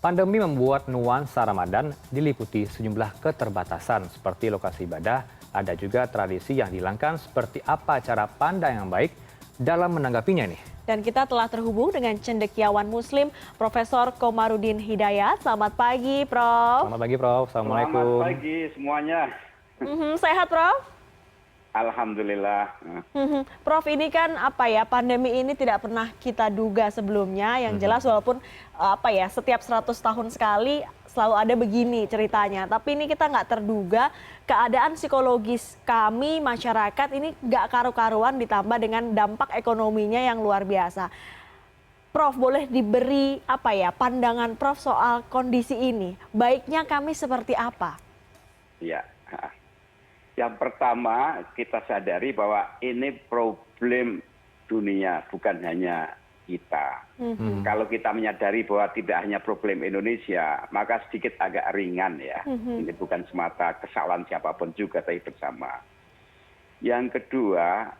Pandemi membuat nuansa Ramadan diliputi sejumlah keterbatasan seperti lokasi ibadah, ada juga tradisi yang dihilangkan seperti apa cara pandang yang baik dalam menanggapinya nih. Dan kita telah terhubung dengan cendekiawan Muslim, Profesor Komarudin Hidayat. Selamat pagi, Prof. Selamat pagi, Prof. Assalamualaikum. Selamat pagi semuanya. Sehat, Prof? Alhamdulillah. Prof, ini kan pandemi ini tidak pernah kita duga sebelumnya. Yang jelas walaupun setiap 100 tahun sekali selalu ada begini ceritanya. Tapi ini kita nggak terduga keadaan psikologis kami masyarakat ini nggak karu-karuan ditambah dengan dampak ekonominya yang luar biasa. Prof, boleh diberi pandangan Prof soal kondisi ini? Baiknya kami seperti apa? Ya. Yang pertama kita sadari bahwa ini problem dunia, bukan hanya kita. Kalau kita menyadari bahwa tidak hanya problem Indonesia, maka sedikit agak ringan ya. Ini bukan semata kesalahan siapapun juga, tapi bersama. Yang kedua,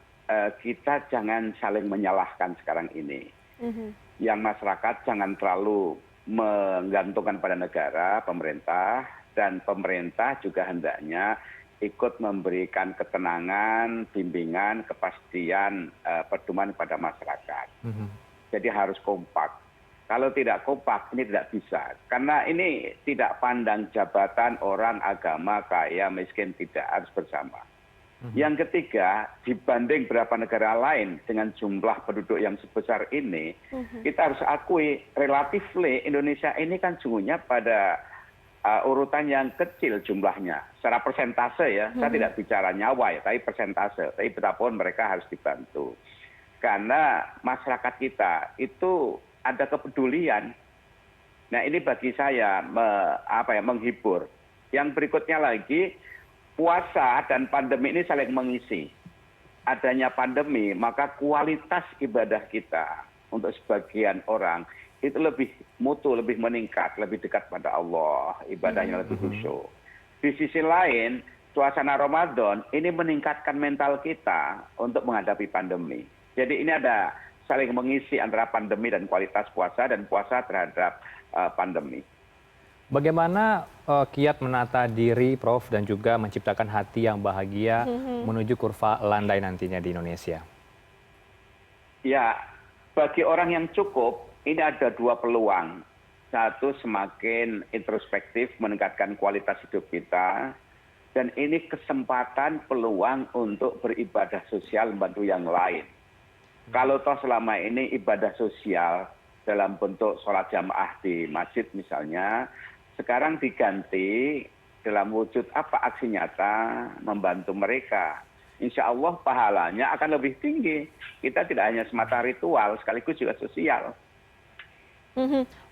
kita jangan saling menyalahkan sekarang ini. Yang masyarakat jangan terlalu menggantungkan pada negara, pemerintah, dan pemerintah juga hendaknya ikut memberikan ketenangan, bimbingan, kepastian, pedoman pada masyarakat. Jadi harus kompak. Kalau tidak kompak, ini tidak bisa. Karena ini tidak pandang jabatan, orang, agama, kaya, miskin, tidak harus bersama. Yang ketiga, dibanding beberapa negara lain dengan jumlah penduduk yang sebesar ini, kita harus akui relatifly Indonesia ini kan sungguhnya pada urutan yang kecil jumlahnya. Secara persentase ya, saya tidak bicara nyawa ya, tapi persentase. Tapi betapapun mereka harus dibantu. Karena masyarakat kita itu ada kepedulian. Nah ini bagi saya menghibur. Yang berikutnya lagi, puasa dan pandemi ini saling mengisi. Adanya pandemi, maka kualitas ibadah kita untuk sebagian orang itu lebih mutu, lebih meningkat, lebih dekat pada Allah, ibadahnya lebih khusyuk. Di sisi lain, suasana Ramadan ini meningkatkan mental kita untuk menghadapi pandemi. Jadi ini ada saling mengisi antara pandemi dan kualitas puasa dan puasa terhadap pandemi. Bagaimana kiat menata diri, Prof, dan juga menciptakan hati yang bahagia menuju kurva landai nantinya di Indonesia? Ya, bagi orang yang cukup, ini ada dua peluang. Satu, semakin introspektif, meningkatkan kualitas hidup kita. Dan ini kesempatan peluang untuk beribadah sosial membantu yang lain. Kalau toh selama ini ibadah sosial dalam bentuk sholat jamaah di masjid misalnya, sekarang diganti dalam wujud aksi nyata membantu mereka. Insya Allah pahalanya akan lebih tinggi. Kita tidak hanya semata ritual, sekaligus juga sosial.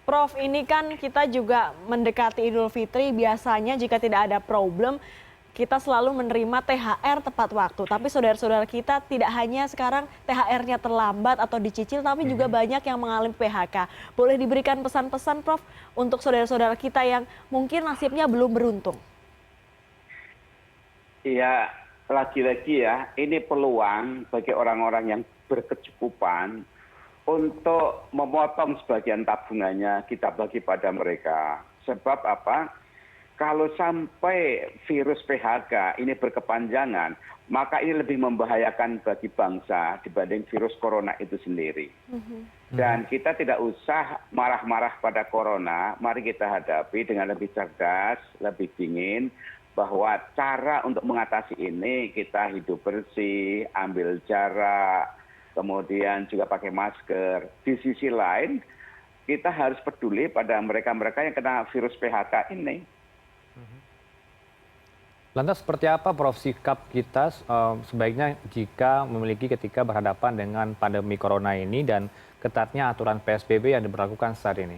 Prof, ini kan kita juga mendekati Idul Fitri, biasanya jika tidak ada problem, kita selalu menerima THR tepat waktu. Tapi saudara-saudara kita tidak hanya sekarang THR-nya terlambat atau dicicil, tapi juga banyak yang mengalami PHK. Boleh diberikan pesan-pesan, Prof, untuk saudara-saudara kita yang mungkin nasibnya belum beruntung? Iya, lagi-lagi ya, ini peluang bagi orang-orang yang berkecukupan untuk memotong sebagian tabungannya kita bagi pada mereka. Sebab apa? Kalau sampai virus PHK ini berkepanjangan, maka ini lebih membahayakan bagi bangsa dibanding virus corona itu sendiri. Dan kita tidak usah marah-marah pada corona, mari kita hadapi dengan lebih cerdas, lebih dingin, bahwa cara untuk mengatasi ini kita hidup bersih, ambil jarak, kemudian juga pakai masker. Di sisi lain, kita harus peduli pada mereka-mereka yang kena virus PHK ini. Lantas seperti apa, Prof, sikap kita sebaiknya jika memiliki ketika berhadapan dengan pandemi corona ini dan ketatnya aturan PSBB yang diberlakukan saat ini?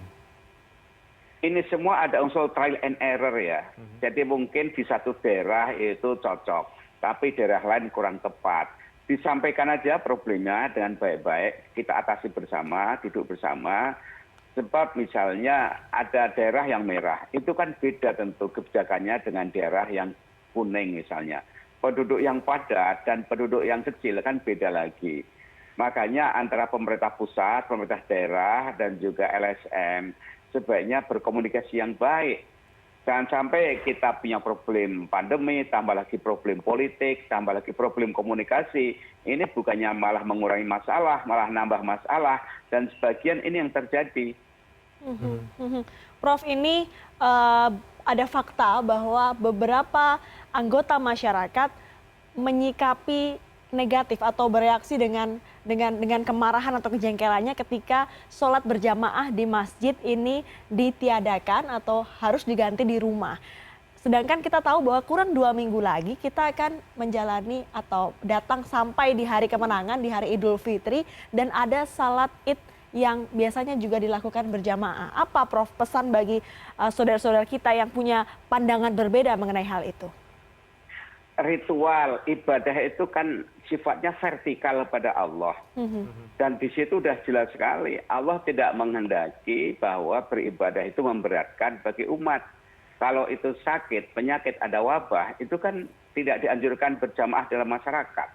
Ini semua ada unsur trial and error ya. Jadi mungkin di satu daerah itu cocok, tapi daerah lain kurang tepat. Disampaikan aja problemnya dengan baik-baik, kita atasi bersama, duduk bersama. Sebab misalnya ada daerah yang merah, itu kan beda tentu kebijakannya dengan daerah yang kuning misalnya. Penduduk yang padat dan penduduk yang kecil kan beda lagi. Makanya antara pemerintah pusat, pemerintah daerah, dan juga LSM, sebaiknya berkomunikasi yang baik. Jangan sampai kita punya problem pandemi, tambah lagi problem politik, tambah lagi problem komunikasi. Ini bukannya malah mengurangi masalah, malah nambah masalah. Dan sebagian ini yang terjadi. Prof, ini ada fakta bahwa beberapa anggota masyarakat menyikapi negatif atau bereaksi dengan kemarahan atau kejengkelannya ketika sholat berjamaah di masjid ini ditiadakan atau harus diganti di rumah. Sedangkan kita tahu bahwa kurang 2 minggu lagi kita akan menjalani atau datang sampai di hari kemenangan, di hari Idul Fitri, dan ada salat Id yang biasanya juga dilakukan berjamaah. Apa Prof pesan bagi saudara-saudara kita yang punya pandangan berbeda mengenai hal itu? Ritual ibadah itu kan sifatnya vertikal pada Allah. Dan di situ sudah jelas sekali, Allah tidak menghendaki bahwa beribadah itu memberatkan bagi umat. Kalau itu sakit, penyakit, ada wabah, itu kan tidak dianjurkan berjamaah dalam masyarakat.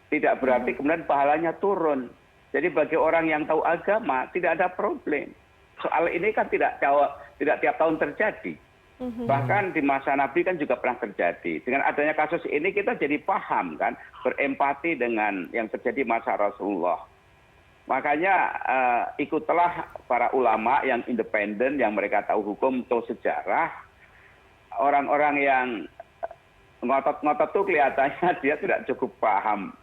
Tidak berarti kemudian pahalanya turun. Jadi bagi orang yang tahu agama, tidak ada problem. Soal ini kan tidak tiap tahun terjadi. Bahkan di masa Nabi kan juga pernah terjadi. Dengan adanya kasus ini kita jadi paham kan, berempati dengan yang terjadi masa Rasulullah. Makanya ikutlah para ulama yang independen, yang mereka tahu hukum, tahu sejarah. Orang-orang yang ngotot-ngotot tuh kelihatannya dia tidak cukup paham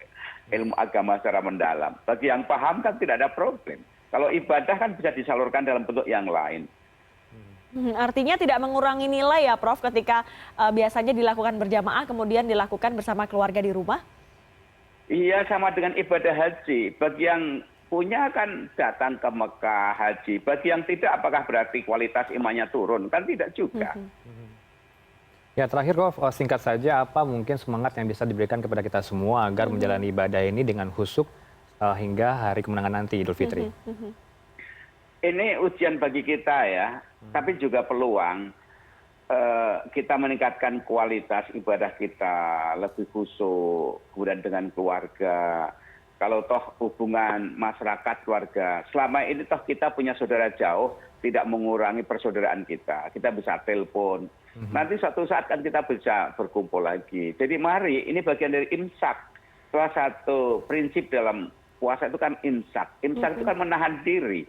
ilmu agama secara mendalam. Bagi yang paham kan tidak ada problem. Kalau ibadah kan bisa disalurkan dalam bentuk yang lain. Artinya tidak mengurangi nilai ya Prof ketika biasanya dilakukan berjamaah kemudian dilakukan bersama keluarga di rumah? Iya, sama dengan ibadah haji. Bagi yang punya kan datang ke Mekah haji. Bagi yang tidak apakah berarti kualitas imannya turun? Kan tidak juga. Ya terakhir Prof, singkat saja apa mungkin semangat yang bisa diberikan kepada kita semua agar menjalani ibadah ini dengan khusyuk hingga hari kemenangan nanti Idul Fitri? Ini ujian bagi kita ya, tapi juga peluang kita meningkatkan kualitas ibadah kita, lebih khusyuk, kemudian dengan keluarga. Kalau toh hubungan masyarakat keluarga, selama ini toh kita punya saudara jauh, tidak mengurangi persaudaraan kita. Kita bisa telepon. Nanti suatu saat kan kita bisa berkumpul lagi. Jadi mari, ini bagian dari imsak. Salah satu prinsip dalam puasa itu kan imsak. Imsak itu kan menahan diri.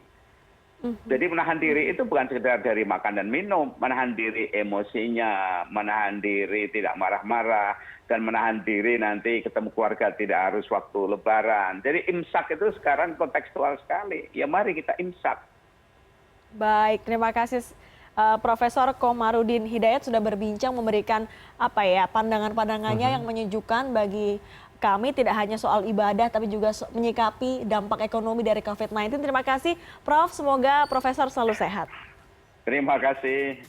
Jadi menahan diri itu bukan sekedar dari makan dan minum, menahan diri emosinya, menahan diri tidak marah-marah, dan menahan diri nanti ketemu keluarga tidak harus waktu lebaran. Jadi imsak itu sekarang kontekstual sekali. Ya mari kita imsak. Baik, terima kasih Profesor Komarudin Hidayat sudah berbincang memberikan pandangan-pandangannya yang menyejukkan bagi kami, tidak hanya soal ibadah tapi juga menyikapi dampak ekonomi dari COVID-19. Terima kasih Prof, semoga Profesor selalu sehat. Terima kasih.